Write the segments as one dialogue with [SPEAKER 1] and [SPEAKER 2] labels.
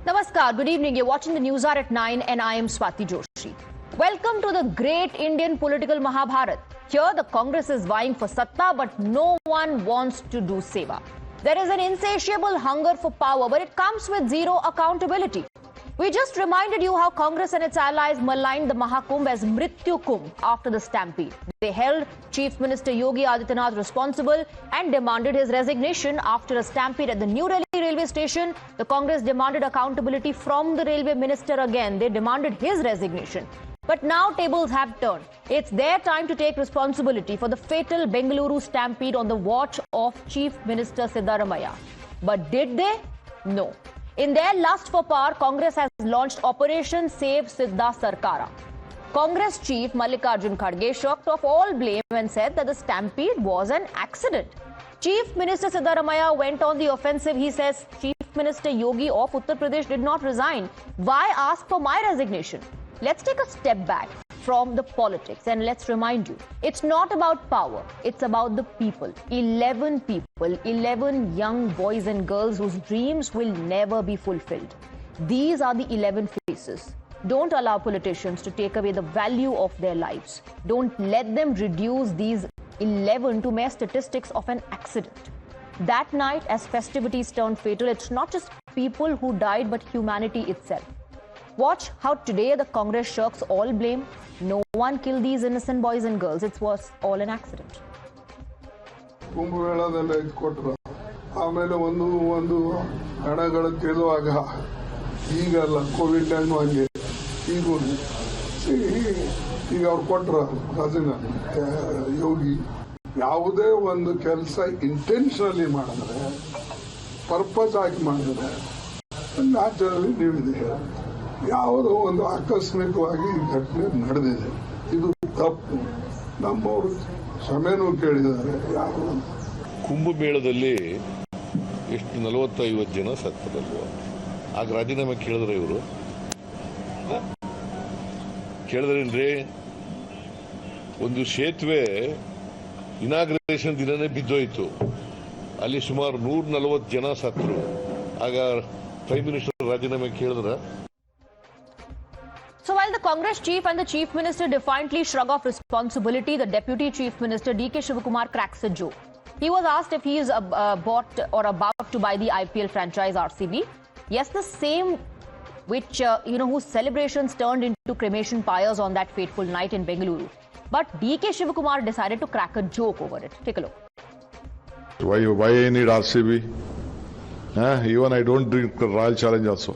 [SPEAKER 1] Namaskar, good evening. You're watching the Newshour at 9 and I am Swati Joshi. Welcome to the great Indian political Mahabharat. Here the Congress is vying for satta but no one wants to do seva. There is an insatiable hunger for power but it comes with zero accountability. We just reminded you how Congress and its allies maligned the Mahakumbh as Mrityu Kumbh after the Stampede. They held Chief Minister Yogi Adityanath responsible and demanded his resignation after a stampede at the New Delhi railway station. The Congress demanded accountability from the railway minister again. They demanded his resignation. But now tables have turned. It's their time to take responsibility for the fatal Bengaluru Stampede on the watch of Chief Minister Siddaramaiah. But did they? No. In their lust for power, Congress has launched Operation Save Sidda Sarkara. Congress Chief Mallikarjun Kharge shirked off all blame and said that the stampede was an accident. Chief Minister Siddaramaiah went on the offensive. He says Chief Minister Yogi of Uttar Pradesh did not resign. Why ask for my resignation? Let's take a step back from the politics and let's remind you, it's not about power, it's about the people. 11 people, 11 young boys and girls whose dreams will never be fulfilled. These are the 11 faces. Don't allow politicians to take away the value of their lives. Don't let them reduce these 11 to mere statistics of an accident. That night, as festivities turned fatal, it's not just people who died but humanity itself. Watch how today the Congress shirks all blame. No one killed these innocent boys and girls. It was all an accident.
[SPEAKER 2] Kumbh Mela delle ಕೊಟ್ಟರು ಆಮೇಲೆ ಒಂದು ಹಣಗಳು ತೇಲುವಾಗ ಈಗಲ್ಲ Covid time ಹಂಗೆ ಈಗ ಅವ್ರು ಕೊಟ್ಟರು ರಾಜನ ಯೋಗಿ ಯಾವುದೇ ಒಂದು ಕೆಲಸ ಇಂಟೆನ್ಷನಲಿ ಮಾಡಿದ್ರೆ ಪರ್ಪಸ್ ಆಗಿ ಮಾಡಿದ್ರೆ ನ್ಯಾಚುರಲಿ ನೀವಿದೆ ಯಾವುದೋ ಒಂದು ಆಕಸ್ಮಿಕವಾಗಿ ಈ ಘಟನೆ ನಡೆದಿದೆ ಇದು ತಪ್ಪು ನಮ್ಮವರು ಕ್ಷಮೆನೂ ಕೇಳಿದ್ದಾರೆ ಯಾರು
[SPEAKER 3] ಕುಂಭ ಮೇಳದಲ್ಲಿ ಎಷ್ಟು 40-50 ಜನ ಸತ್ತರಲ್ವ ಆಗ ರಾಜೀನಾಮೆ ಕೇಳಿದ್ರೆ ಇವರು ಕೇಳಿದ್ರೇನ್ರಿ ಒಂದು ಸೇತುವೆ ಇನಾಗ್ರೇಷನ್ ದಿನನೇ ಬಿದ್ದೋಯ್ತು ಅಲ್ಲಿ ಸುಮಾರು 140 ಜನ ಸತ್ತರು ಆಗ ಪ್ರೈಮ್ ಮಿನಿಸ್ಟರ್ ರಾಜೀನಾಮೆ ಕೇಳಿದ್ರ
[SPEAKER 1] So while the Congress chief and the chief minister defiantly shrug off responsibility, the deputy chief minister D.K. Shivakumar cracks a joke. He was asked if he is bought or about to buy the IPL franchise RCB. Yes, the same which, whose celebrations turned into cremation pyres on that fateful night in Bengaluru. But D.K. Shivakumar decided to crack a joke over it. Take a look.
[SPEAKER 4] Why I need RCB? Even I don't drink Royal Challenge also.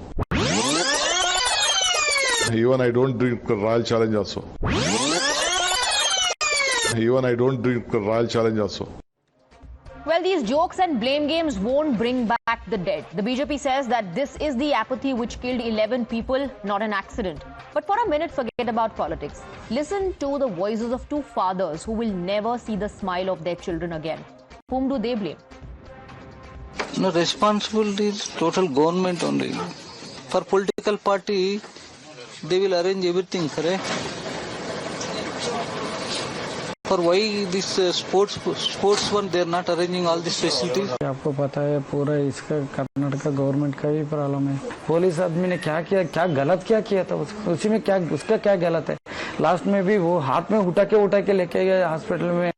[SPEAKER 4] Even I don't drink Royal Challenge also. Even I don't drink Royal Challenge also.
[SPEAKER 1] Well, these jokes and blame games won't bring back the dead. The BJP says that this is the apathy which killed 11 people, not an accident. But for a minute, forget about politics. Listen to the voices of two fathers who will never see the smile of their children again. Whom do they blame?
[SPEAKER 5] No, responsibility is total government only. For political party, they will arrange everything, correct? For why this sports one they are not arranging all these facilities?
[SPEAKER 6] आपको पता है पूरा इसका Karnataka government का भी problem है. Police आदमी ने क्या किया, क्या गलत क्या किया था उसी में क्या उसका क्या गलत है? लास्ट में भी वो हाथ में उठा के लेके गए हॉस्पिटल में.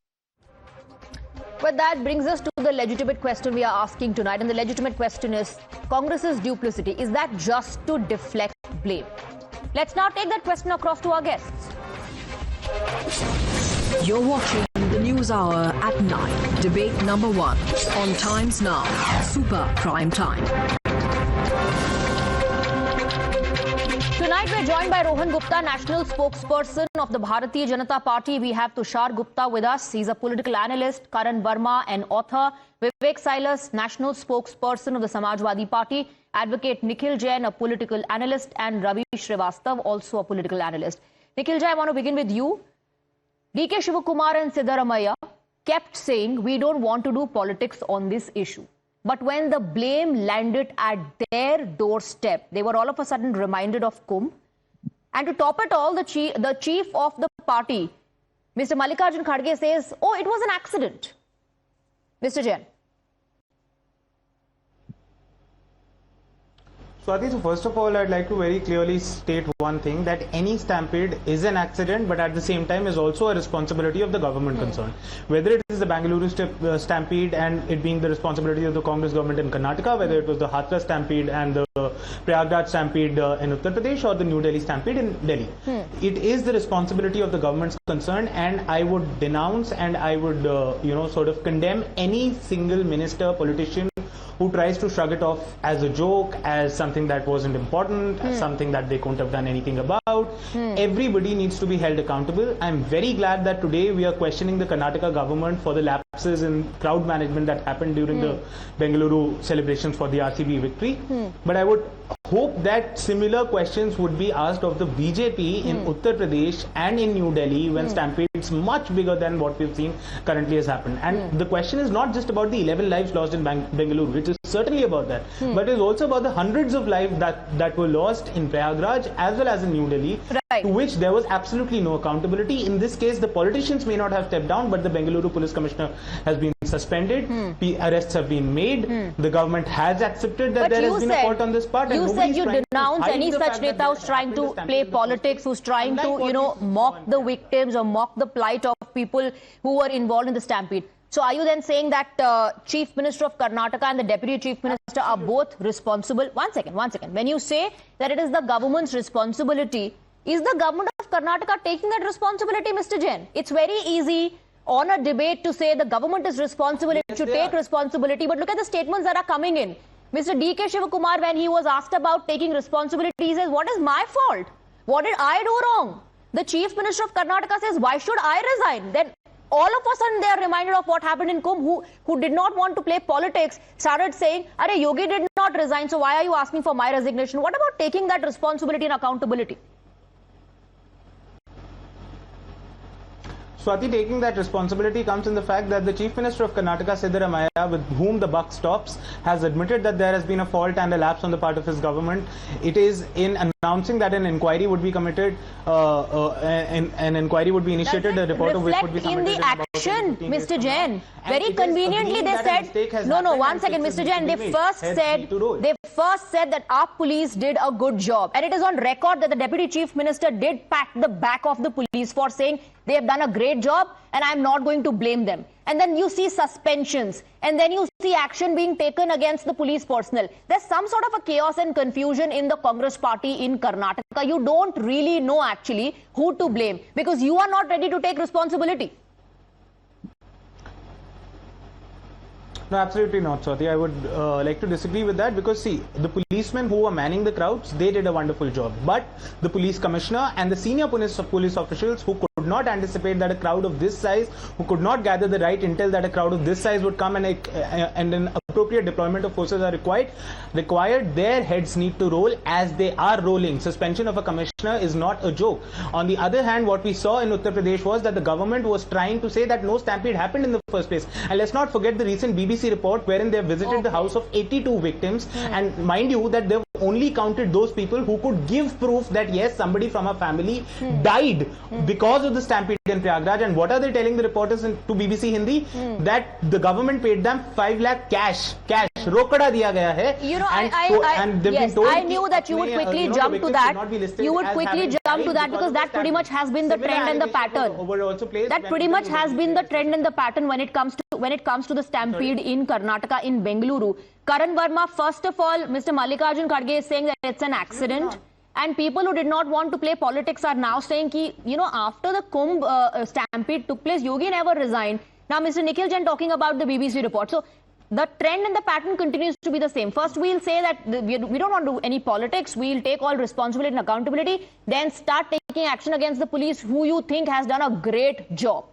[SPEAKER 1] But that brings us to the legitimate question we are asking tonight, and the legitimate question is Congress's duplicity. Is that just to deflect blame? Let's now take that question across to our guests.
[SPEAKER 7] You're watching the News Hour at 9. Debate number 1 on Times Now. Super Prime Time.
[SPEAKER 1] Tonight we're joined by Rohan Gupta, national spokesperson of the Bharatiya Janata Party. We have Tushar Gupta with us. He's a political analyst. Karan Verma, an author. Vivek Silas, national spokesperson of the Samajwadi Party. Advocate Nikhil Jain, a political analyst, and Ravi Srivastav, also a political analyst. Nikhil Jain, I want to begin with you. D.K. Shivakumar and Siddaramaiah kept saying, we don't want to do politics on this issue. But when the blame landed at their doorstep, they were all of a sudden reminded of Kumbh. And to top it all, the chief of the party, Mr. Mallikarjun Kharge, says, oh, it was an accident. Mr. Jain.
[SPEAKER 8] Swati, so first of all, I'd like to very clearly state one thing, that any stampede is an accident, but at the same time is also a responsibility of the government concerned. Whether it is the Bengaluru Stampede and it being the responsibility of the Congress government in Karnataka, whether it was the Hathras Stampede and the Prayagraj Stampede in Uttar Pradesh, or the New Delhi Stampede in Delhi. It is the responsibility of the governments concerned, and I would denounce and I would, sort of condemn any single minister, politician who tries to shrug it off as a joke, as something that wasn't important, as something that they couldn't have done anything about. Everybody needs to be held accountable. I'm very glad that today we are questioning the Karnataka government for the lapses in crowd management that happened during the Bengaluru celebrations for the RCB victory. But I would hope that similar questions would be asked of the BJP in Uttar Pradesh and in New Delhi when stampedes much bigger than what we've seen currently has happened. And the question is not just about the 11 lives lost in Bengaluru, which is certainly about that, but it's also about the hundreds of lives that were lost in Prayagraj as well as in New Delhi, to which there was absolutely no accountability. In this case, the politicians may not have stepped down, but the Bengaluru police commissioner has been suspended, arrests have been made, the government has accepted that there has been a fault on this part.
[SPEAKER 1] You said you denounce any such neta who's trying to play politics, who's trying to, mock the victims or mock the plight of people who were involved in the stampede. So are you then saying that Chief Minister of Karnataka and the Deputy Chief Minister are both responsible? One second. When you say that it is the government's responsibility, is the government of Karnataka taking that responsibility, Mr. Jain? It's very easy on a debate to say the government is responsible, it should take responsibility, but look at the statements that are coming in. Mr. D.K. Shivakumar, when he was asked about taking responsibility, he says, what is my fault? What did I do wrong? The Chief Minister of Karnataka says, why should I resign? Then all of a sudden they are reminded of what happened in Kumbh, who did not want to play politics, started saying, Arey, Yogi did not resign, so why are you asking for my resignation? What about taking that responsibility and accountability?
[SPEAKER 8] Swati, taking that responsibility comes in the fact that the Chief Minister of Karnataka, Siddaramaiah, with whom the buck stops, has admitted that there has been a fault and a lapse on the part of his government. It is in announcing that an inquiry would be committed, an inquiry would be initiated, a report of which would be submitted
[SPEAKER 1] in the action, Mr. Jain. Very conveniently they said, no, one second, Mr. Jain, they first said that our police did a good job. And it is on record that the Deputy Chief Minister did pat the back of the police for saying they have done a great job and I'm not going to blame them. And then you see suspensions, and then you see action being taken against the police personnel. There's some sort of a chaos and confusion in the Congress party in Karnataka. You don't really know actually who to blame because you are not ready to take responsibility.
[SPEAKER 8] No, absolutely not, Swati. I would like to disagree with that because, see, the policemen who were manning the crowds, they did a wonderful job. But the police commissioner and the senior police officials who could not anticipate that a crowd of this size, who could not gather the right intel that a crowd of this size would come and an appropriate deployment of forces are required, their heads need to roll as they are rolling. Suspension of a commissioner is not a joke. On the other hand, what we saw in Uttar Pradesh was that the government was trying to say that no stampede happened in the first place. And let's not forget the recent BBC report wherein they visited the house of 82 victims, and mind you that they've only counted those people who could give proof that yes, somebody from a family died because of the stampede in Prayagraj. And what are they telling the reporters to BBC Hindi? That the government paid them 5 lakh cash rokada diya gaya hai.
[SPEAKER 1] You know, I knew that you would quickly jump to that. You would quickly jump to that because that pretty much has been the trend and the pattern. That pretty much has been the trend and the pattern when it comes to the stampede in Karnataka, in Bengaluru. Karan Verma, first of all, Mr. Mallikarjun Kharge is saying that it's an accident. And people who did not want to play politics are now saying that, after the Kumbh stampede took place, Yogi never resigned. Now, Mr. Nikhil Jain talking about the BBC report. So, the trend and the pattern continues to be the same. First, we'll say that we don't want to do any politics. We'll take all responsibility and accountability. Then start taking action against the police who you think has done a great job.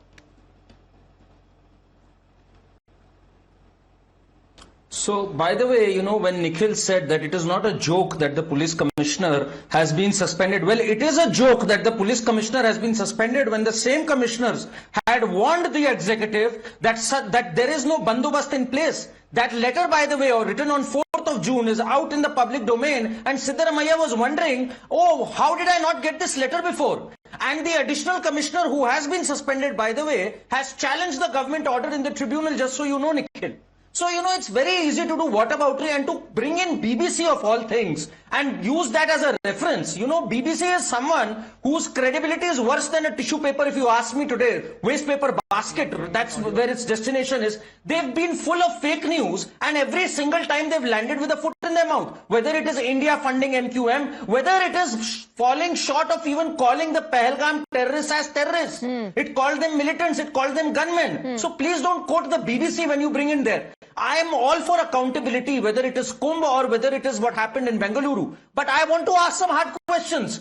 [SPEAKER 9] So, by the way, when Nikhil said that it is not a joke that the police commissioner has been suspended, well, it is a joke that the police commissioner has been suspended when the same commissioners had warned the executive that there is no bandobast in place. That letter, by the way, or written on 4th of June is out in the public domain, and Siddaramaiah was wondering, oh, how did I not get this letter before? And the additional commissioner who has been suspended, by the way, has challenged the government order in the tribunal, just so you know, Nikhil. So, it's very easy to do whataboutery and to bring in BBC of all things and use that as a reference. BBC is someone whose credibility is worse than a tissue paper, if you ask me today. Waste paper basket, that's where its destination is. They've been full of fake news, and every single time they've landed with a foot in their mouth. Whether it is India funding MQM, whether it is falling short of even calling the Pahalgam terrorists as terrorists. It called them militants, it called them gunmen. So please don't quote the BBC when you bring in there. I am all for accountability, whether it is Kumbh or whether it is what happened in Bengaluru. But I want to ask some hard questions.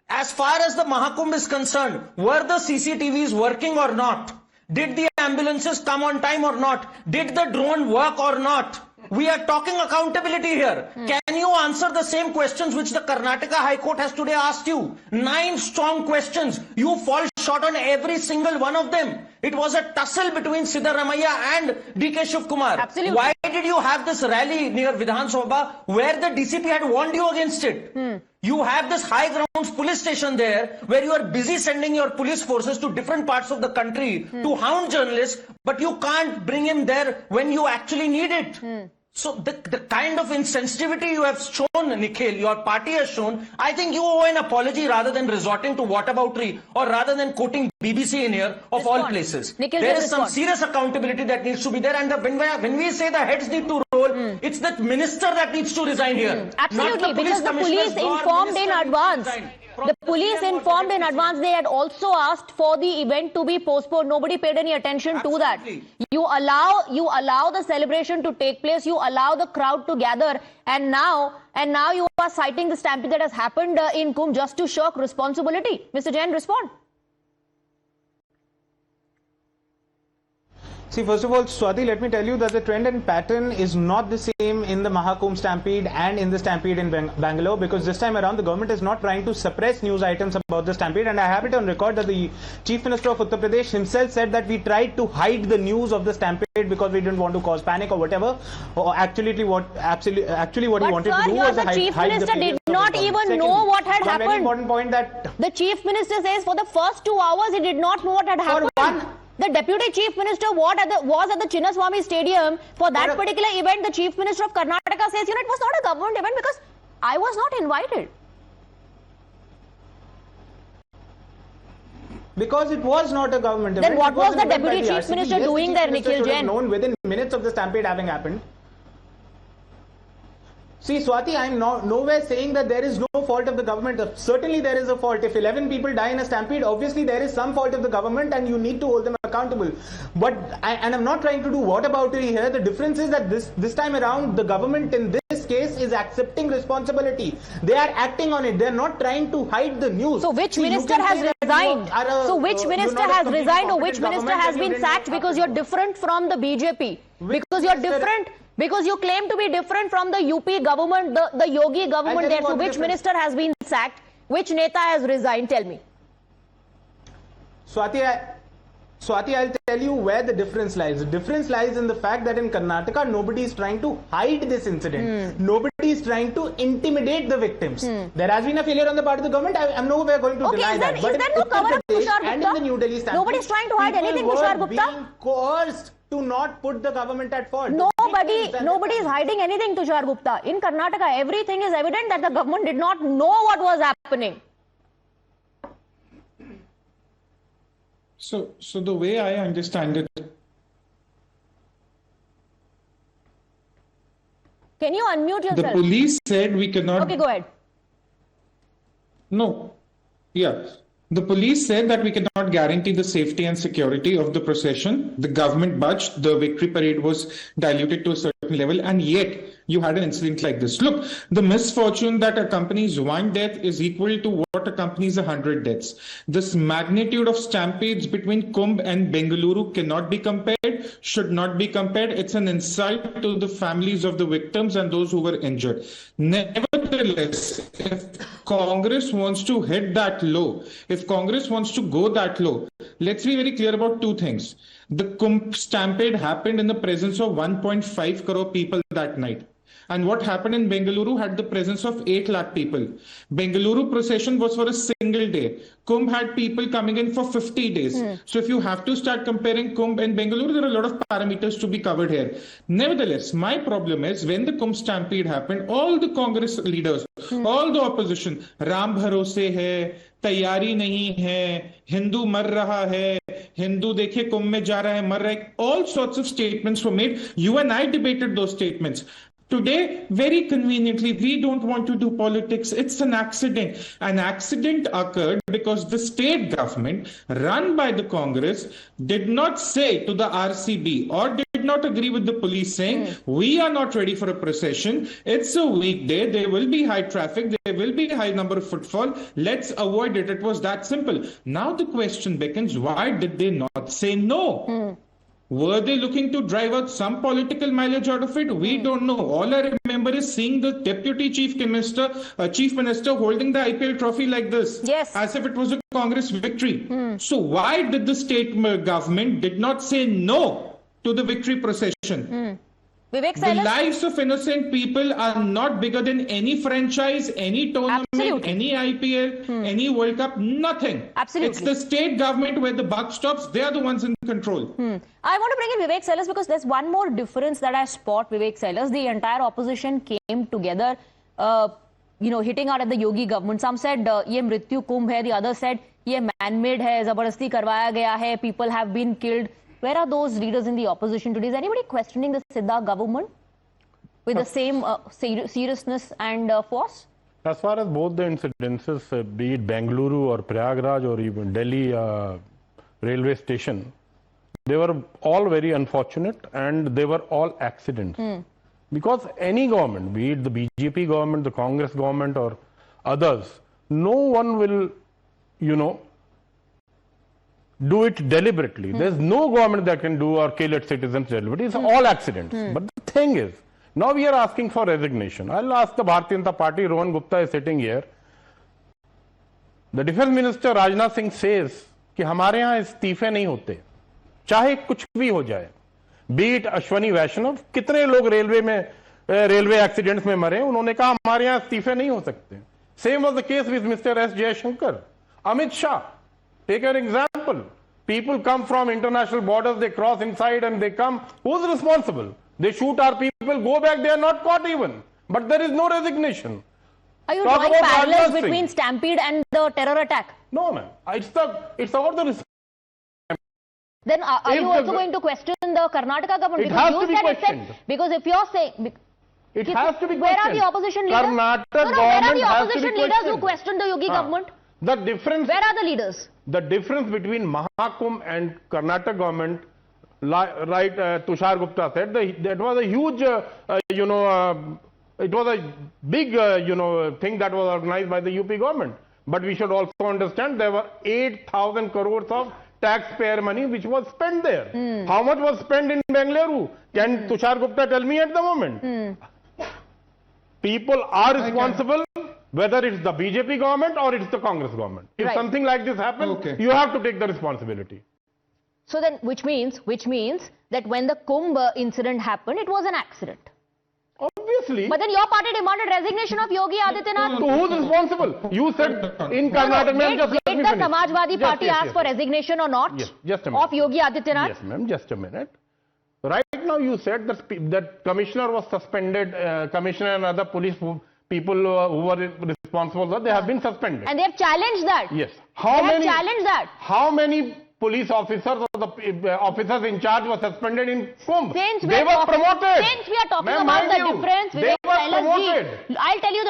[SPEAKER 9] As far as the Mahakumbh is concerned, were the CCTVs working or not? Did the ambulances come on time or not? Did the drone work or not? We are talking accountability here. Can you answer the same questions which the Karnataka High Court has today asked you? 9 strong questions. You fall short on every single one of them. It was a tussle between Siddaramaiah and DK Shivkumar.
[SPEAKER 1] Absolutely.
[SPEAKER 9] Why did you have this rally near Vidhan Sabha where the DCP had warned you against it? You have this high grounds police station there where you are busy sending your police forces to different parts of the country to hound journalists, but you can't bring him there when you actually need it. So the kind of insensitivity you have shown, Nikhil, your party has shown, I think you owe an apology rather than resorting to whataboutery or rather than quoting BBC in here of all places.
[SPEAKER 1] Nikhil,
[SPEAKER 9] there is some serious accountability that needs to be there, and when we say the heads need to roll, it's the minister that needs to resign here.
[SPEAKER 1] Absolutely, because the police informed in advance. The police informed in advance. They had also asked for the event to be postponed. Nobody paid any attention to that. You allow the celebration to take place. You allow the crowd to gather, and now you are citing the stampede that has happened in Kumbh just to shirk responsibility. Mr. Jain, respond.
[SPEAKER 8] See, first of all, Swati, let me tell you that the trend and pattern is not the same in the Mahakumbh Stampede and in the Stampede in Bangalore, because this time around the government is not trying to suppress news items about the Stampede, and I have it on record that the Chief Minister of Uttar Pradesh himself said that we tried to hide the news of the Stampede because we didn't want to cause panic or whatever. Or actually what he wanted to do was
[SPEAKER 1] the Chief Minister did not even know what had happened.
[SPEAKER 8] Very important point that
[SPEAKER 1] the Chief Minister says for the first 2 hours he did not know what had happened. The Deputy Chief Minister was at the Chinnaswamy Stadium for that particular event. The Chief Minister of Karnataka says, it was not a government event because I was not invited.
[SPEAKER 8] Because it was not a government event.
[SPEAKER 1] Then what was the Deputy Chief Minister doing there, Nikhil Jain?
[SPEAKER 8] Known within minutes of the stampede having happened. See, Swati, I am nowhere saying that there is no fault of the government. Certainly there is a fault. If 11 people die in a stampede, obviously there is some fault of the government and you need to hold them accountable. But, and I'm not trying to do whataboutery here. The difference is that this time around, the government in this case is accepting responsibility. They are acting on it. They are not trying to hide the news.
[SPEAKER 1] So which minister has resigned? So which minister has resigned or which minister has been sacked because you're different from the BJP? Because you're different... Because you claim to be different from the UP government, the Yogi government there. So which minister has been sacked? Which Neta has resigned? Tell me.
[SPEAKER 8] Swati, I'll tell you where the difference lies. The difference lies in the fact that in Karnataka, nobody is trying to hide this incident. Nobody is trying to intimidate the victims. There has been a failure on the part of the government. I'm nowhere going to deny that.
[SPEAKER 1] Is there no cover-up, Tushar Gupta?
[SPEAKER 8] And in the New Delhi stampede,
[SPEAKER 1] nobody is trying to hide anything, Tushar Gupta.
[SPEAKER 8] Being coerced to not put the government at fault.
[SPEAKER 1] Nobody is hiding anything, Tushar Gupta. In Karnataka, everything is evident that the government did not know what was happening.
[SPEAKER 10] So the way I understand it.
[SPEAKER 1] Can you unmute yourself?
[SPEAKER 10] The police said we cannot.
[SPEAKER 1] Okay, go ahead.
[SPEAKER 10] No. Yeah. The police said that we cannot guarantee the safety and security of the procession. The government budged, the victory parade was diluted to a certain level, and yet you had an incident like this. Look, the misfortune that accompanies one death is equal to what accompanies 100 deaths. This magnitude of stampedes between Kumbh and Bengaluru cannot be compared, should not be compared. It's an insult to the families of the victims and those who were injured. Nevertheless, if Congress wants to hit that low, if Congress wants to go that low, let's be very clear about two things. The Kumbh Stampede happened in the presence of 1.5 crore people that night. And what happened in Bengaluru had the presence of 8 lakh people. Bengaluru procession was for a single day. Kumbh had people coming in for 50 days. So if you have to start comparing Kumbh and Bengaluru, there are a lot of parameters to be covered here. Nevertheless, my problem is when the Kumbh Stampede happened, all the Congress leaders, all the opposition, Ram bharose hai, तैयारी नहीं है, हिंदू मर रहा है, हिंदू देखिए कुंभ में जा रहा है, मर रहा है, all sorts of statements were made. You and I debated those statements. Today, very conveniently, we don't want to do politics. It's an accident. An accident occurred because the state government, run by the Congress, did not say to the RCB or did not agree with the police saying, we are not ready for a procession. It's a weekday. There will be high traffic. There will be a high number of footfall. Let's avoid it. It was that simple. Now the question becomes, why did they not say no? Were they looking to drive out some political mileage out of it? We don't know. All I remember is seeing the deputy chief minister holding the IPL trophy like this.
[SPEAKER 1] Yes.
[SPEAKER 10] As if it was a Congress victory. So why did the state government did not say no to the victory procession?
[SPEAKER 1] Vivek
[SPEAKER 10] The
[SPEAKER 1] Silas?
[SPEAKER 10] lives of innocent people are not bigger than any franchise, any tournament,
[SPEAKER 1] Absolutely.
[SPEAKER 10] any IPL, any World Cup, nothing.
[SPEAKER 1] Absolutely.
[SPEAKER 10] It's the state government where the buck stops. They are the ones in control.
[SPEAKER 1] I want to bring in Vivek Silas because there's one more difference that I spot, Vivek Silas. The entire opposition came together, hitting out at the Yogi government. Some said, ye mrityu kumbh hai. The others said, ye man-made hai, zabardasti karwaya gaya hai, people have been killed. Where are those leaders in the opposition today? Is anybody questioning the Siddha government with the same seriousness and force?
[SPEAKER 11] As far as both the incidences, be it Bengaluru or Prayagraj or even Delhi railway station, they were all very unfortunate and they were all accidents. Because any government, be it the BJP government, the Congress government or others, no one will, do it deliberately. There's no government that can do or kill its citizens deliberately. It's all accidents. But the thing is, now we are asking for resignation. I'll ask the Bharatiya Janata Party, Rohan Gupta is sitting here. The Defense Minister Rajnath Singh says कि हमारे यहाँ इस्तीफे नहीं होते, चाहे कुछ भी हो जाए. Be it Ashwani Vaishnav, कितने लोग रेलवे एक्सीडेंट्स में मरे, उन्होंने कहा हमारे यहाँ इस्तीफे नहीं हो सकते. Same was the case with Mr. S. Jayashankar. Amit Shah, take an example. People come from international borders, they cross inside and they come. Who's responsible? They shoot our people, go back, they are not caught even. But there is no resignation.
[SPEAKER 1] Are you
[SPEAKER 11] Talk
[SPEAKER 1] drawing
[SPEAKER 11] about
[SPEAKER 1] parallels
[SPEAKER 11] Rajnath
[SPEAKER 1] between
[SPEAKER 11] Singh.
[SPEAKER 1] Stampede and the terror attack?
[SPEAKER 11] No, man. It's about the.
[SPEAKER 1] Then are you also going to question the Karnataka government?
[SPEAKER 11] It
[SPEAKER 1] Because
[SPEAKER 11] has
[SPEAKER 1] you
[SPEAKER 11] to be
[SPEAKER 1] said
[SPEAKER 11] questioned.
[SPEAKER 1] Because if you're saying...
[SPEAKER 11] It has to be questioned.
[SPEAKER 1] Where are the opposition leaders?
[SPEAKER 11] Karnataka
[SPEAKER 1] where are
[SPEAKER 11] government
[SPEAKER 1] the
[SPEAKER 11] has to be
[SPEAKER 1] opposition leaders who
[SPEAKER 11] questioned.
[SPEAKER 1] questioned the Yogi government?
[SPEAKER 11] The difference.
[SPEAKER 1] Where are the leaders?
[SPEAKER 11] The difference between Mahakumbh and Karnataka government, Tushar Gupta said, that was a huge, it was a big, thing that was organized by the UP government. But we should also understand there were 8,000 crores of taxpayer money which was spent there. How much was spent in Bengaluru? Can Tushar Gupta tell me at the moment? People are responsible, whether it's the BJP government or it's the Congress government. If something like this happens, you have to take the responsibility.
[SPEAKER 1] So then, which means that when the Kumbh incident happened, it was an accident.
[SPEAKER 11] Obviously.
[SPEAKER 1] But then your party demanded resignation of Yogi Adityanath.
[SPEAKER 11] So who's responsible? You said in Karnataka.
[SPEAKER 1] Did the Samajwadi Party ask for resignation or not?
[SPEAKER 11] Yes, just a minute.
[SPEAKER 1] Of Yogi Adityanath?
[SPEAKER 11] Yes, ma'am, just a minute. Right now you said that commissioner was suspended, commissioner and other police people who were responsible, they have been suspended.
[SPEAKER 1] And they have challenged that.
[SPEAKER 11] Yes.
[SPEAKER 1] How
[SPEAKER 11] many police officers or the officers in charge were suspended in Kumbh?
[SPEAKER 1] They
[SPEAKER 11] were promoted.
[SPEAKER 1] Since we are talking about the difference,
[SPEAKER 11] they were promoted.
[SPEAKER 1] I'll tell you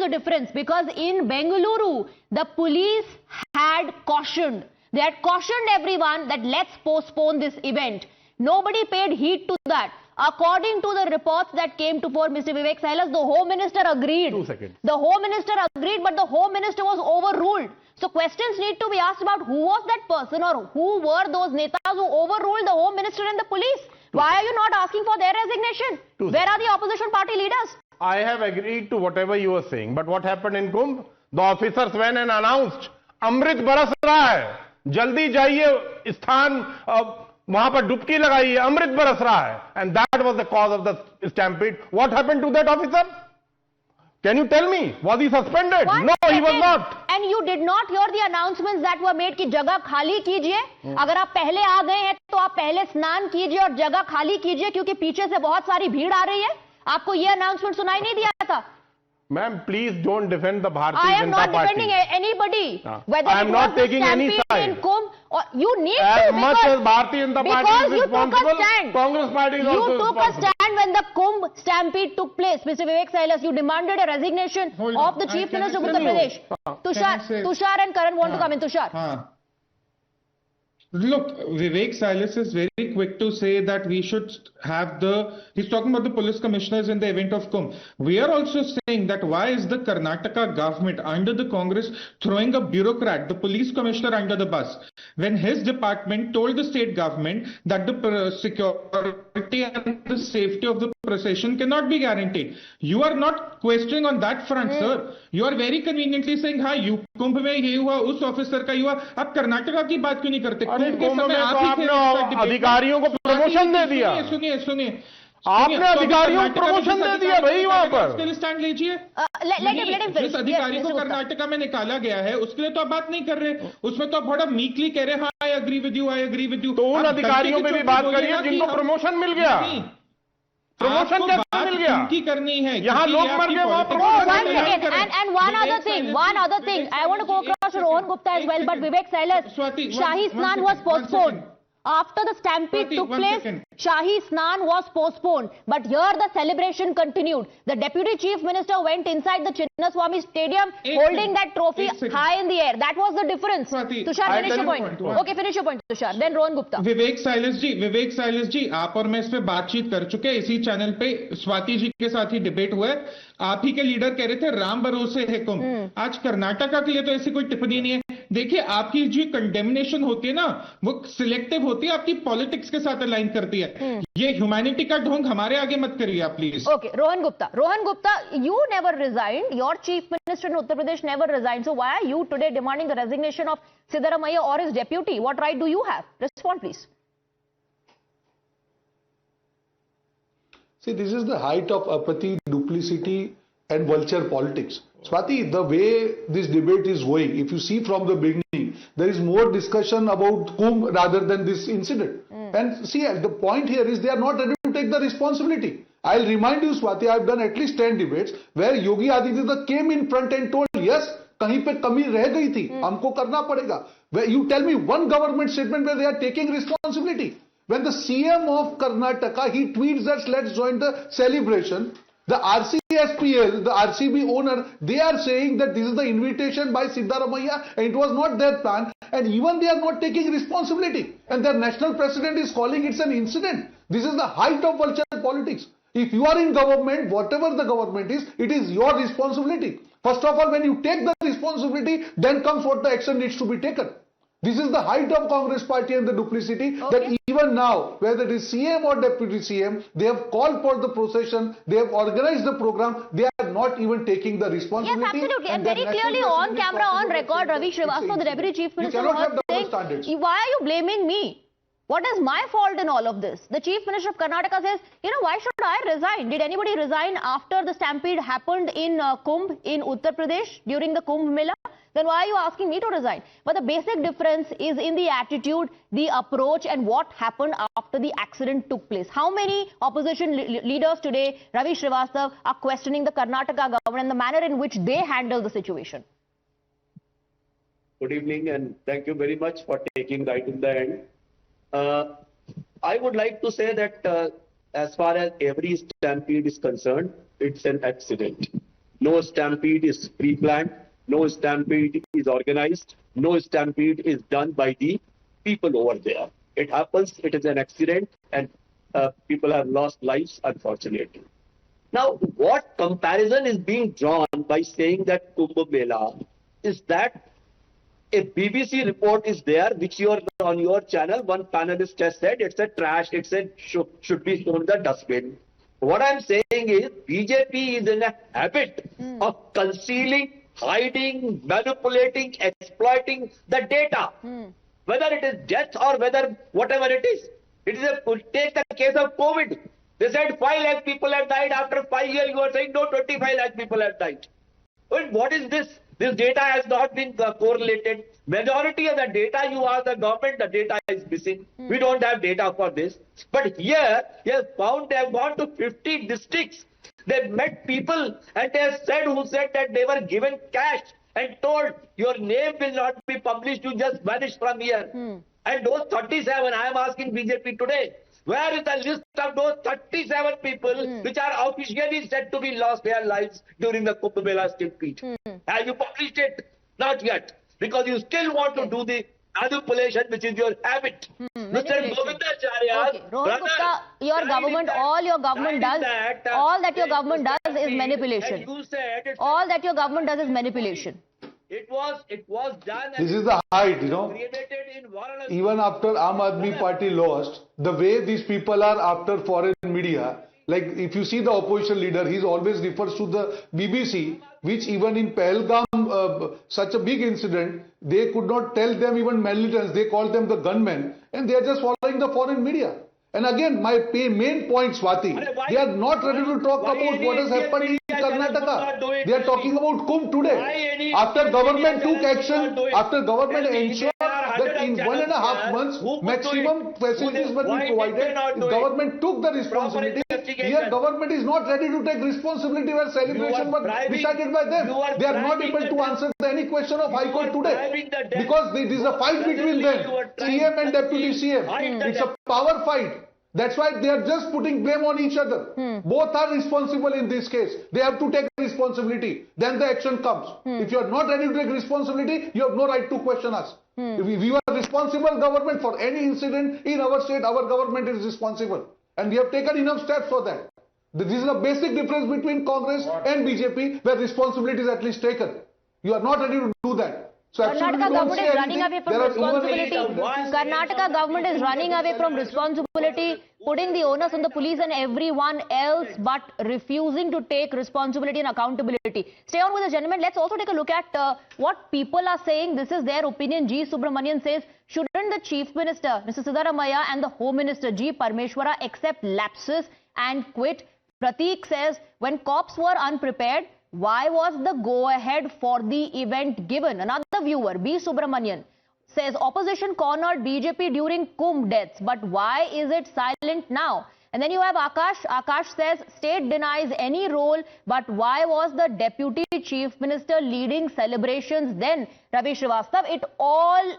[SPEAKER 1] the difference. Because in Bengaluru, the police had cautioned. They had cautioned everyone that let's postpone this event. Nobody paid heed to that. According to the reports that came to fore, Mr. Vivek Silas, the Home Minister agreed.
[SPEAKER 11] 2 seconds.
[SPEAKER 1] The Home Minister agreed, but the Home Minister was overruled. So questions need to be asked about who was that person or who were those netas who overruled the Home Minister and the police. Why are you not asking for their resignation? Where are the opposition party leaders?
[SPEAKER 11] I have agreed to whatever you were saying, but what happened in Kumbh? The officers went and announced, Amrit baras raha hai. Jaldi jaiye, sthan वहां पर डुबकी लगाई है, अमृत बरस रहा है, and that was the cause of the stampede. What happened to that officer? Can you tell me? Was he suspended? No, he was not.
[SPEAKER 1] And you did not hear the announcements that were made कि जगह खाली कीजिए. अगर आप पहले आ गए हैं तो आप पहले स्नान कीजिए और जगह खाली कीजिए क्योंकि पीछे से बहुत सारी भीड़ आ रही है. आपको ये अनाउंसमेंट सुनाई नहीं दिया था?
[SPEAKER 11] Ma'am, please don't defend the Bharatiya
[SPEAKER 1] I am
[SPEAKER 11] Janata
[SPEAKER 1] not
[SPEAKER 11] Party.
[SPEAKER 1] defending anybody. Whether
[SPEAKER 11] I am
[SPEAKER 1] it
[SPEAKER 11] not
[SPEAKER 1] was the
[SPEAKER 11] taking any
[SPEAKER 1] stampede
[SPEAKER 11] side.
[SPEAKER 1] in Kumbh, or you need
[SPEAKER 11] As
[SPEAKER 1] to
[SPEAKER 11] much
[SPEAKER 1] because,
[SPEAKER 11] as Bharatiya Janata Party
[SPEAKER 1] because
[SPEAKER 11] is
[SPEAKER 1] you took a
[SPEAKER 11] responsible,
[SPEAKER 1] stand.
[SPEAKER 11] Congress Party is also
[SPEAKER 1] You took a
[SPEAKER 11] responsible.
[SPEAKER 1] stand when the Kumbh Stampede took place, Mr. Vivek Silas. You demanded a resignation of the Chief Minister of Uttar Pradesh. Tushar and Karan want to come in. Tushar.
[SPEAKER 10] Look, Vivek Silas is very quick to say that we should have he's talking about the police commissioners in the event of Kumbh. We are also saying that why is the Karnataka government under the Congress throwing a bureaucrat, the police commissioner, under the bus when his department told the state government that the security and the safety of the procession cannot be guaranteed. You are not questioning on that front, sir. You are very conveniently saying, हाँ, कुंभ में ये हुआ, उस officer का हुआ, आप कर्नाटका की बात क्यों नहीं करते?
[SPEAKER 11] कुंभ में तो आपने अधिकारियों को प्रमोशन दे दिया.
[SPEAKER 10] सुनिए
[SPEAKER 11] आपने अधिकारियों को प्रमोशन दे दिया भाई वहां पर.
[SPEAKER 10] उसके लिए स्टैंड लीजिए. जिस अधिकारी को कर्नाटका में निकाला गया है उसके लिए तो आप बात नहीं कर रहे. उसमें तो आप बड़ा मीकली कह रहे हैं, आई एग्री विद यू.
[SPEAKER 11] तो उन अधिकारियों पे भी बात करिए जिनको प्रमोशन मिल गया. प्रमोशन कैसे मिल गया?
[SPEAKER 10] उनकी करनी है.
[SPEAKER 11] यहाँ लोग मर गए, वहाँ promotion.
[SPEAKER 1] And one other thing, I want to go across to Rohan Gupta as well, but Vivek Silas, Shahi Snan was postponed. After the stampede took place, Shahi Snan was postponed. But here the celebration continued. The Deputy Chief Minister went inside the Chinnaswamy Stadium holding that trophy high in the air. That was the difference. Tushar, finish your point. Okay, finish your point, Tushar. Then Rohan Gupta.
[SPEAKER 10] Vivek Silas जी, आप और मैं इस पे बातचीत कर चुके हैं. इसी चैनल पे स्वाति जी के साथ ही डिबेट हुआ है. आप ही के लीडर कह रहे थे राम भरोसे है कुंभ. आज कर्नाटका के लिए तो ऐसी कोई टिप्पणी नहीं है. देखिए, आपकी जो कंडेमनेशन होती है ना, वो सिलेक्टिव होती है, आपकी पॉलिटिक्स के साथ अलाइन करती है. ये ह्यूमैनिटी का ढोंग हमारे आगे मत करिए आप please.
[SPEAKER 1] Okay, Rohan Gupta, you never resigned. Your Chief Minister in Uttar Pradesh never resigned. So why are you today demanding the resignation of Siddaramaiah or his deputy? What right do you have? Respond, please.
[SPEAKER 12] See, this is the height of apathy, duplicity and vulture politics. Swati, the way this debate is going, if you see from the beginning, there is more discussion about Kumbh rather than this incident. And see, the point here is they are not ready to take the responsibility. I'll remind you, Swati, I've done at least 10 debates where Yogi Adityanath came in front and told, yes, कहीं पे कमी रह गई थी, हमको करना पड़ेगा. Where you tell me one government statement where they are taking responsibility. When the CM of Karnataka, he tweets that let's join the celebration. The RCSPL, the RCB owner, they are saying that this is the invitation by Siddaramaiah and it was not their plan, and even they are not taking responsibility. And their national president is calling it an incident. This is the height of vulture politics. If you are in government, whatever the government is, it is your responsibility. First of all, when you take the responsibility, then comes what the action needs to be taken. This is the height of Congress party and the duplicity that even now, whether it is CM or Deputy CM, they have called for the procession, they have organized the program, they are not even taking the responsibility.
[SPEAKER 1] Yes, absolutely. And very clearly on camera, on record, Ravi Srivastava, the Deputy Chief Minister, was saying, why are you blaming me? What is my fault in all of this? The Chief Minister of Karnataka says, why should I resign? Did anybody resign after the stampede happened in Kumbh in Uttar Pradesh during the Kumbh Mela? Then why are you asking me to resign? But the basic difference is in the attitude, the approach, and what happened after the accident took place. How many opposition leaders today, Ravi Srivastava, are questioning the Karnataka government and the manner in which they handle the situation?
[SPEAKER 13] Good evening and thank you very much for taking right in the end. I would like to say that as far as every stampede is concerned, it's an accident. No stampede is pre-planned. No stampede is organized. No stampede is done by the people over there. It happens, it is an accident, and people have lost lives, unfortunately. Now, what comparison is being drawn by saying that Kumbh Mela is that a BBC report is there, which you are on your channel, one panelist has said it's a trash, it's a should be thrown in the dustbin. What I'm saying is BJP is in a habit of concealing, hiding, manipulating, exploiting the data. Whether it is death or whether whatever it is. It is take the case of COVID. They said 5 lakh people have died. After 5 years, you are saying no, 25 lakh people have died. Well, what is this? This data has not been correlated. Majority of the data you ask the government, the data is missing. We don't have data for this. But here, they have gone to 50 districts. They met people and they have said that they were given cash and told your name will not be published, you just vanish from here. And those 37, I am asking BJP today, where is the list of those 37 people which are officially said to be lost their lives during the Kumbh Mela Stampede? Have you published it? Not yet. Because you still want to do the manipulation, which is your habit. Mr. Govindacharya,
[SPEAKER 1] Okay. Rohan Gupta, your government, all your government does, all that your government does is manipulation. All that your government does is manipulation.
[SPEAKER 13] It was done.
[SPEAKER 12] This is the height,
[SPEAKER 13] Created in Varanasi.
[SPEAKER 12] Even after Aam Aadmi Party lost, the way these people are after foreign media, like if you see the opposition leader, he always refers to the BBC, which even in Pahalgam, such a big incident, they could not tell them even militants, they called them the gunmen, and they are just following the foreign media. And again, my main point, Swati, they are not ready to talk about what has happened in Karnataka. They are talking about Kumbh today. After government took action, after government ensured that in 1.5 months, maximum facilities were being provided, government took the responsibility. Here, government is not ready to take responsibility where celebration was decided by them. They are not able to answer any question of High Court today. Because there is a fight between them, CM and Deputy CM. It's a power fight. That's why they are just putting blame on each other. Both are responsible in this case. They have to take responsibility. Then the action comes. If you are not ready to take responsibility, you have no right to question us. If we are responsible government for any incident in our state, our government is responsible. And we have taken enough steps for that. This is a basic difference between Congress and BJP, where responsibility is at least taken. You are not ready to do that. So
[SPEAKER 1] Karnataka government is running away from responsibility. Karnataka government is running away from responsibility, putting the onus on the police and everyone else, but refusing to take responsibility and accountability. Stay on with the gentleman. Let's also take a look at what people are saying. This is their opinion. G. Subramanian says, shouldn't the Chief Minister, Mr. Siddaramaiah, and the Home Minister, G. Parmeshwara, accept lapses and quit? Prateek says, when cops were unprepared, why was the go-ahead for the event given? Another viewer, B. Subramanian, says opposition cornered BJP during Kumbh deaths, but why is it silent now? And then you have Akash. Akash says state denies any role, but why was the Deputy Chief Minister leading celebrations then? Ravi Srivastava, it all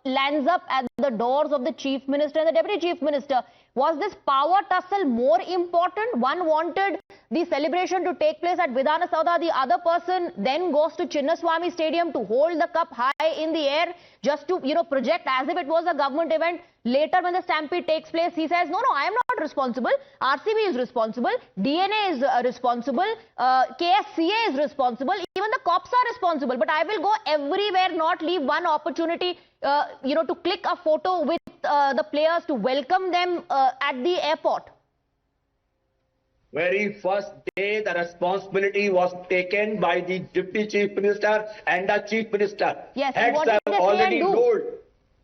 [SPEAKER 1] lands up at the doors of the Chief Minister and the Deputy Chief Minister. Was this power tussle more important? One wanted the celebration to take place at Vidhana Saudha. The other person then goes to Chinnaswamy Stadium to hold the cup high in the air just to, project as if it was a government event. Later, when the stampede takes place, he says, no, I am not responsible. RCB is responsible. DNA is responsible. KSCA is responsible. Even the cops are responsible. But I will go everywhere, not leave one opportunity, to click a photo with the players to welcome them at the airport.
[SPEAKER 13] Very first day, the responsibility was taken by the Deputy Chief Minister and the Chief Minister.
[SPEAKER 1] Yes,
[SPEAKER 13] heads
[SPEAKER 1] what did
[SPEAKER 13] have
[SPEAKER 1] they say
[SPEAKER 13] already
[SPEAKER 1] and do?
[SPEAKER 13] rolled.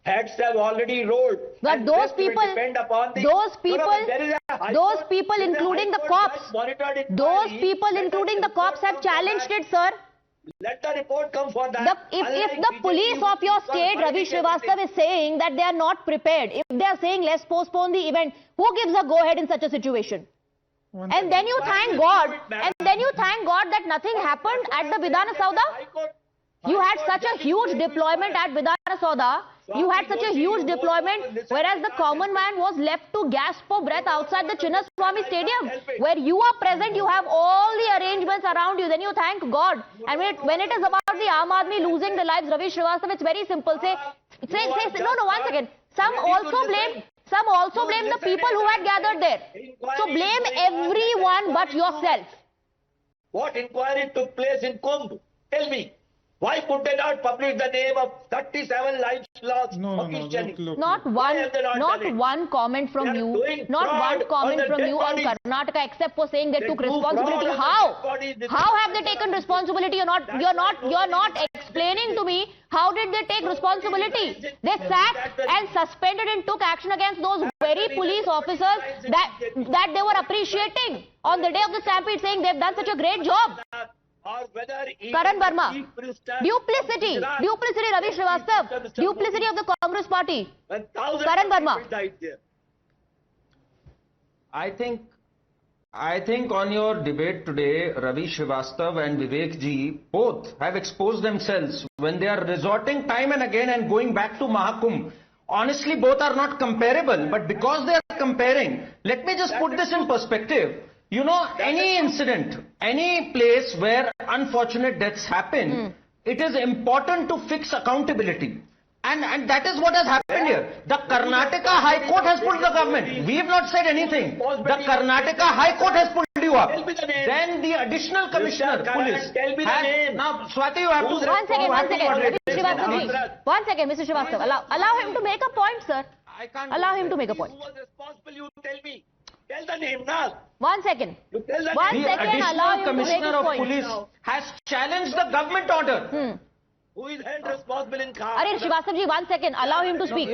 [SPEAKER 13] Heads have already rolled.
[SPEAKER 1] But those people, including the cops, have challenged it, sir.
[SPEAKER 13] Let the report come for that.
[SPEAKER 1] If the police of your state, Ravi Srivastava, is saying that they are not prepared, if they are saying let's postpone the event, who gives a go-ahead in such a situation? And then you thank God, that nothing happened at the Vidhana Saudha. You had such a huge deployment at Vidhana Saudha. You had such a huge deployment, whereas the common man was left to gasp for breath outside the Chinnaswamy Stadium. Where you are present, you have all the arrangements around you. Then you thank God. And when it is about the Aam Aadmi losing their lives, Ravi Srivastava, it's very simple. One second. Some also blame the people who had gathered there. So blame everyone but yourself.
[SPEAKER 13] What inquiry took place in Kumbh? Tell me. Why could they not publish the name of 37 lives lost officially?
[SPEAKER 1] Not one comment from you. Not one comment from you on Karnataka, except for saying they took responsibility. How? How have they taken responsibility? You're not explaining to me how did they take responsibility. They sat and suspended and took action against those very police officers that they were appreciating on the day of the stampede, saying they've done such a great job. Karan Verma, duplicity, Ravi Srivastava, duplicity of the Congress party. Karan Verma.
[SPEAKER 9] I think on your debate today, Ravi Srivastava and Vivek ji both have exposed themselves when they are resorting time and again and going back to Mahakumbh. Honestly, both are not comparable, but because they are comparing, let me just put this in perspective. You know, any incident, any place where unfortunate deaths happen, it is important to fix accountability. And that is what has happened here. The Karnataka High Court has pulled the government. We have not said anything. The Karnataka High Court has pulled you up. Then the additional commissioner, police, has... Now, Swati, you have to...
[SPEAKER 1] One second, Mr. Srivastava. Allow him to make a point, sir. Allow him to make a point.
[SPEAKER 13] Who was responsible, you tell me. Tell the name now.
[SPEAKER 1] 1 second.
[SPEAKER 13] You tell the
[SPEAKER 1] One
[SPEAKER 13] name.
[SPEAKER 9] The
[SPEAKER 1] second, allow
[SPEAKER 9] additional
[SPEAKER 1] him to make
[SPEAKER 9] commissioner
[SPEAKER 1] his
[SPEAKER 9] of
[SPEAKER 1] point.
[SPEAKER 9] police has challenged the government order.
[SPEAKER 13] Who is held responsible in Kharge?
[SPEAKER 1] Arey Srivastava ji, 1 second. Allow him to speak.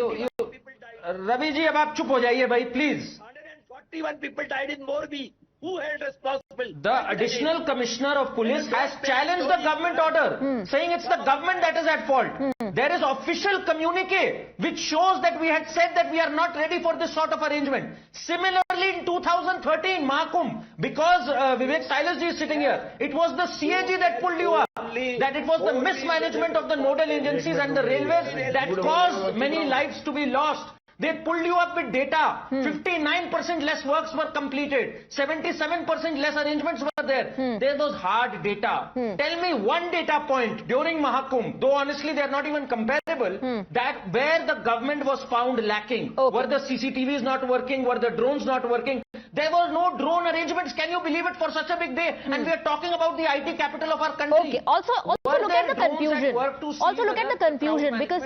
[SPEAKER 9] Ravi ji, अब आप चुप हो जाइए भाई, please.
[SPEAKER 13] 141 people died in Morbi. Who held responsible?
[SPEAKER 9] The additional commissioner of police has challenged the government order, saying it's the government that is at fault. There is official communique which shows that we had said that we are not ready for this sort of arrangement. Similarly, in 2013, Mahakumbh, because Vivek Silasji is sitting here, it was the CAG that pulled you up. That it was the mismanagement of the nodal agencies and the railways that caused many lives to be lost. They pulled you up with data. 59% less works were completed. 77% less arrangements were there. There was hard data. Tell me one data point during Mahakumbh, though honestly they are not even comparable, that where the government was found lacking. Were the CCTVs not working? Were the drones not working? There was no drone arrangements. Can you believe it, for such a big day? And we are talking about the IT capital of our country.
[SPEAKER 1] Okay. Also look at the confusion. Also look at the confusion, because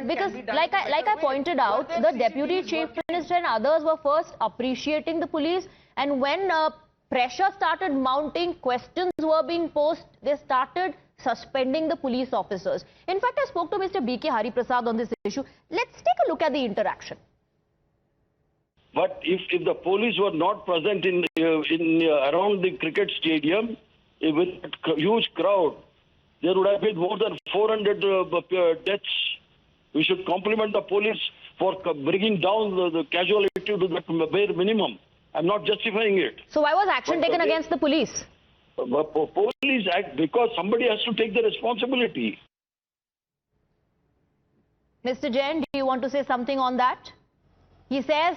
[SPEAKER 1] like I pointed out, the Deputy Chief Minister and others were first appreciating the police, and when pressure started mounting, questions were being posed, they started suspending the police officers. In fact, I spoke to Mr. B.K. Hari Prasad on this issue. Let's take a look at the interaction.
[SPEAKER 14] But if the police were not present in around the cricket stadium with a huge crowd, there would have been more than 400 deaths. We should compliment the police for bringing down the casualty to the bare minimum. I'm not justifying it.
[SPEAKER 1] So why was action taken against the police?
[SPEAKER 14] Police act because somebody has to take the responsibility.
[SPEAKER 1] Mr. Jain, do you want to say something on that? He says,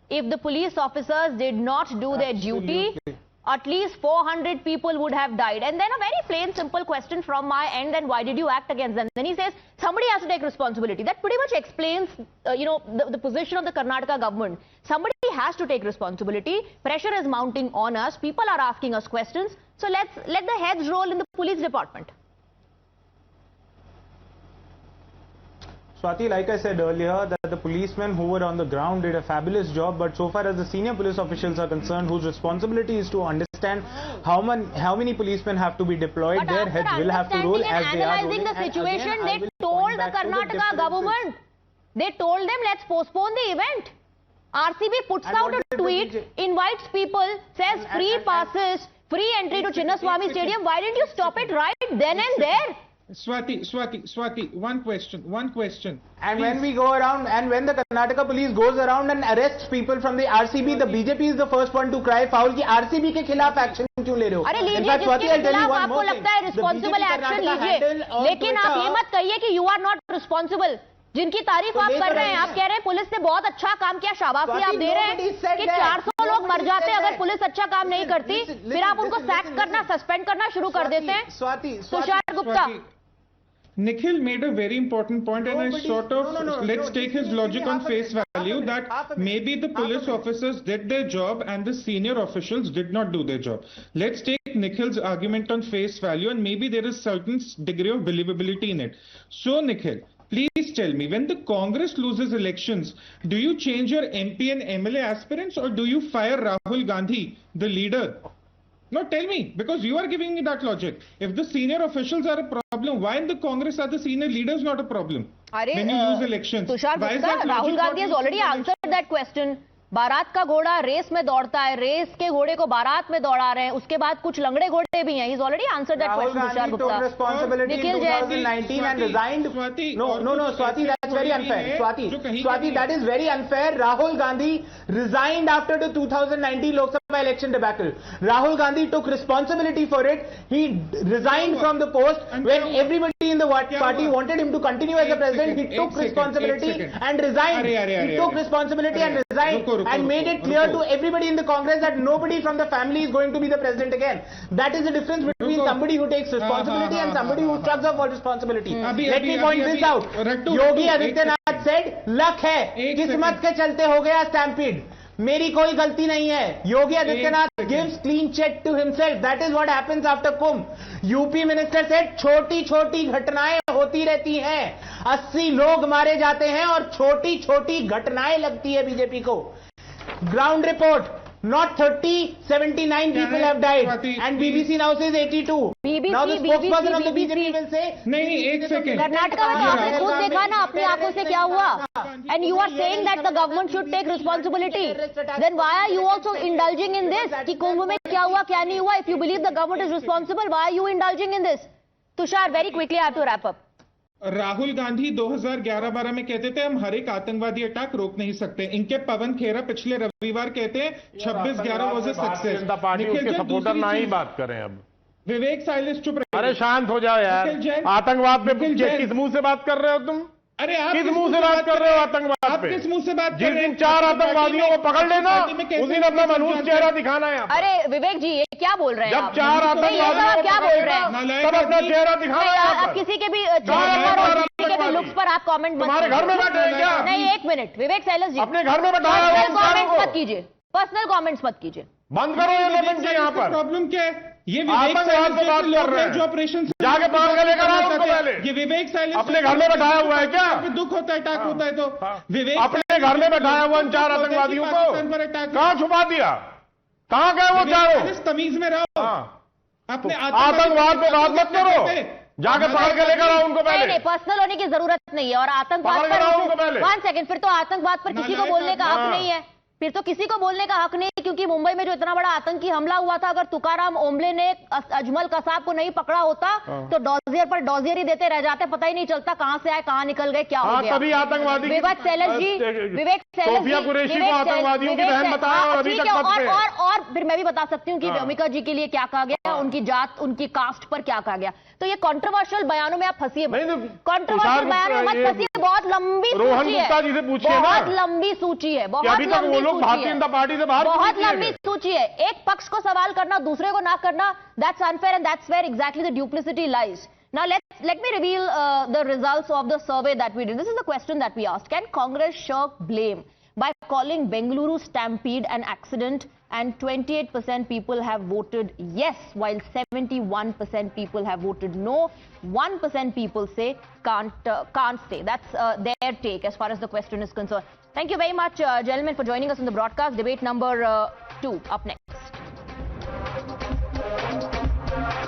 [SPEAKER 1] if the police officers did not do their duty, at least 400 people would have died. And then a very plain, simple question from my end, then why did you act against them? Then he says, somebody has to take responsibility. That pretty much explains, the position of the Karnataka government. Somebody has to take responsibility. Pressure is mounting on us. People are asking us questions. So let the heads roll in the police department.
[SPEAKER 8] Swati, like I said earlier, that the policemen who were on the ground did a fabulous job, but so far as the senior police officials are concerned, whose responsibility is to understand how many policemen have to be deployed, their heads will have to roll as they are rolling.
[SPEAKER 1] Analyzing the situation, they told the Karnataka government, they told them, let's postpone the event. RCB puts out a tweet, invites people, says free passes, free entry to Chinnaswamy Stadium. Why didn't you stop it right then and there?
[SPEAKER 10] Swati, one question.
[SPEAKER 8] And when we go around, and when the Karnataka police goes around and arrests people from the RCB, the BJP is the first one to cry foul कि RCB के खिलाफ action क्यों ले रहे हो?
[SPEAKER 1] अरे लीजिए, जिसके खिलाफ आपको लगता है responsible action लीजिए, लेकिन आप ये मत कहिए कि you are not responsible. जिनकी तारीफ आप कर रहे हैं, आप कह रहे हैं पुलिस ने बहुत अच्छा काम किया, शाबाशी आप दे रहे हैं कि 400 लोग मर जाते अगर पुलिस अच्छा काम नहीं करती, फिर आप उनको सैक करना, सस्पेंड करना शुरू कर देते हैं. Tushar Gupta.
[SPEAKER 10] Nikhil made a very important point, and I sort of, let's take his logic on face value, that maybe the police officers did their job and the senior officials did not do their job. Let's take Nikhil's argument on face value, and maybe there is certain degree of believability in it. So Nikhil, please tell me, when the Congress loses elections, do you change your MP and MLA aspirants, or do you fire Rahul Gandhi, the leader? No, tell me, because you are giving me that logic. If the senior officials are a problem, why in the Congress are the senior leaders not a problem? When you lose elections,
[SPEAKER 1] Tushar Gupta, Rahul Gandhi has already answered that question. बारात का घोड़ा race में दौड़ता है, race के घोड़े को बारात में दौड़ा रहे हैं, उसके बाद कुछ लंगड़े घोड़े भी हैं. He's already answered that question. Tushar Gupta.
[SPEAKER 8] Took responsibility in 2019 and resigned. No, Swati, that's very unfair. Swati, that is very unfair. Rahul Gandhi resigned after the 2019 Lok Sabha election debacle. Rahul Gandhi took responsibility for it. He resigned from the post when everybody in the party wanted him to continue as the president. He took responsibility and resigned. He took responsibility and resigned and made it clear to everybody in the Congress that nobody from the family is going to be the president again. That is the difference between somebody who takes responsibility and somebody who shrugs off all responsibility. Let me point this out. Yogi Adityanath said, "Luck hai, kismat ke chalte ho gaya stampede." मेरी कोई गलती नहीं है. Yogi Adityanath gives clean check to himself. That is what happens after Kumbh. UP minister said छोटी छोटी घटनाएं होती रहती हैं, 80 लोग मारे जाते हैं और छोटी छोटी घटनाएं लगती है बीजेपी को. Ground report. Not 30, 79 people have died. And BBC now says 82. Now the spokesperson of the BJP will say,
[SPEAKER 10] नहीं, एक सेकेंड.
[SPEAKER 1] कर्नाटका में तो आपने खुद देखा ना अपनी आंखों से क्या हुआ. And you are saying that the government should take responsibility. Then why are you also indulging in this? कि कुंभ में क्या हुआ क्या नहीं हुआ? If you believe the government is responsible, why are you indulging in this? Tushar, very quickly I have to wrap up.
[SPEAKER 10] Rahul Gandhi 2011-12 में कहते थे हम हर एक आतंकवादी अटैक रोक नहीं सकते. इनके पवन खेरा पिछले रविवार कहते हैं 26/11 वाज अ सक्सेस.
[SPEAKER 11] पार्टी उसके सपोर्टर ना ही बात करें. अब
[SPEAKER 10] विवेक साइलेंस चुप रहे.
[SPEAKER 11] अरे शांत हो जाओ यार. आतंकवाद पे किस मुंह से बात कर रहे हो तुम?
[SPEAKER 10] अरे आप
[SPEAKER 11] किस मुंह से बात कर रहे हो आतंकवाद पे?
[SPEAKER 10] किस मुंह से बात कर रहे हैं?
[SPEAKER 11] जिस दिन 4 आतंकवादियों को पकड़ लेना उस दिन अपना मनुष्य चेहरा दिखाना है.
[SPEAKER 1] अरे विवेक जी ये क्या बोल रहे हैं?
[SPEAKER 11] जब 4 आतंकवादियों को
[SPEAKER 1] क्या बोल रहे हैं?
[SPEAKER 11] तब अपना चेहरा दिखाना है.
[SPEAKER 1] आप किसी के भी लुक्स पर आप कमेंट मत.
[SPEAKER 11] तुम्हारे घर में बैठे हैं क्या?
[SPEAKER 1] नहीं, एक मिनट विवेक सैलस जी,
[SPEAKER 11] अपने घर में बैठाया हुआ
[SPEAKER 1] कमेंट्स मत कीजिए, पर्सनल कमेंट्स मत कीजिए.
[SPEAKER 11] बंद करो ये लेकिन जी यहाँ पर
[SPEAKER 10] प्रॉब्लम क्या है? ये
[SPEAKER 11] आतंकवाद पे बात कर रहे हैं
[SPEAKER 10] जो ऑपरेशन
[SPEAKER 11] जाके पकड़ के लेकर आओ उनको. पहले
[SPEAKER 10] ये विवेक साइलेंस
[SPEAKER 11] अपने घर में बैठाया हुआ है क्या?
[SPEAKER 10] दुख होता है, अटैक होता है तो विवेक
[SPEAKER 11] अपने घर में बैठाया हुआ 4 आतंकवादियों को कहाँ छुपा दिया? कहाँ गए वो चारों?
[SPEAKER 10] तमीज में रहो. अपने
[SPEAKER 11] आतंकवाद पे बात मत करो, जाके पकड़ के लेकर आओ उनको. पहले
[SPEAKER 1] नहीं, पर्सनल होने की जरूरत नहीं है. और आतंकवाद पर 1 सेकंड, फिर तो आतंकवाद पर किसी को बोलने का हक नहीं है. फिर तो किसी को बोलने का हक नहीं, क्योंकि मुंबई में जो इतना बड़ा आतंकी हमला हुआ था, अगर तुकाराम ओम्बले ने अजमल कसाब को नहीं पकड़ा होता तो डॉजियर पर डॉजियर ही देते रह जाते, पता ही नहीं चलता कहाँ से आए कहाँ निकल गए क्या हो गया.
[SPEAKER 11] तभी आतंकवादी
[SPEAKER 1] विवेक सैलस जी
[SPEAKER 11] सोफिया कुरैशी को आतंकवादियों की बहन बताया और अभी तक पकड़े.
[SPEAKER 1] और फिर मैं भी बता सकती हूँ कि व्योमिका जी के लिए क्या कहा गया, उनकी जात उनकी कास्ट पर क्या कहा गया. तो ये कंट्रोवर्शियल बयानों में आप फंसिए, कंट्रोवर्शियल बयानों में मत फंसिए. बहुत लंबी सूची है, बहुत लंबी सूची है, बहुत लंबी सूची है, बहुत लंबी सूची है. एक पक्ष को सवाल करना दूसरे को ना करना, that's unfair and that's where exactly the duplicity lies. Now let me reveal the results of the survey that we did. This is the question that we asked. Can Congress shirk blame by calling Bengaluru Stampede an accident? And 28% people have voted yes, while 71% people have voted no. 1% people say can't stay. That's their take as far as the question is concerned. Thank you very much, gentlemen, for joining us on the broadcast. Debate number 2 up next.